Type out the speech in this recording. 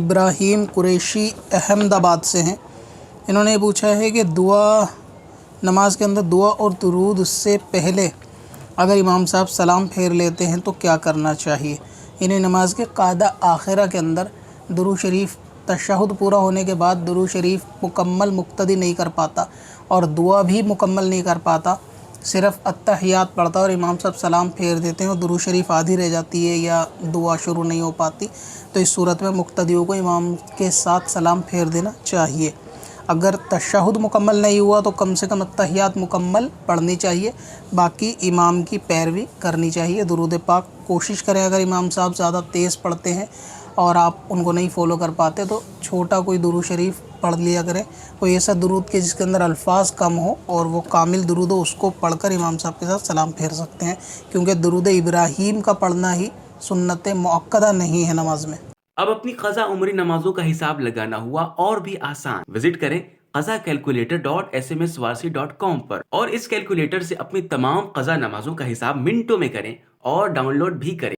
ابراہیم قریشی احمد آباد سے ہیں۔ انہوں نے پوچھا ہے کہ نماز کے اندر دعا اور درود سے پہلے اگر امام صاحب سلام پھیر لیتے ہیں تو کیا کرنا چاہیے؟ انہیں نماز کے قاعدہ آخرہ کے اندر درود شریف تشہد پورا ہونے کے بعد درود شریف مکمل مقتدی نہیں کر پاتا اور دعا بھی مکمل نہیں کر پاتا، صرف التحیات پڑھتا اور امام صاحب سلام پھیر دیتے ہیں اور درود شریف آدھی رہ جاتی ہے یا دعا شروع نہیں ہو پاتی، تو اس صورت میں مقتدیوں کو امام کے ساتھ سلام پھیر دینا چاہیے۔ اگر تشہد مکمل نہیں ہوا تو کم سے کم التحیات مکمل پڑھنی چاہیے، باقی امام کی پیروی کرنی چاہیے۔ درود پاک کوشش کریں، اگر امام صاحب زیادہ تیز پڑھتے ہیں اور آپ ان کو نہیں فالو کر پاتے تو چھوٹا کوئی درود شریف پڑھ لیا کریں، کوئی ایسا درود کہ جس کے اندر الفاظ کم ہو اور وہ کامل درود ہو، اس کو پڑھ کر امام صاحب کے ساتھ سلام پھیر سکتے ہیں، کیونکہ درود ابراہیم کا پڑھنا ہی سنت مؤکدہ نہیں ہے نماز میں۔ اب اپنی قضا عمری نمازوں کا حساب لگانا ہوا اور بھی آسان۔ وزٹ کریں qazakalculator.smswarsi.com پر اور اس کیلکولیٹر سے اپنی تمام قضا نمازوں کا حساب منٹوں میں کریں اور ڈاؤن لوڈ بھی کریں۔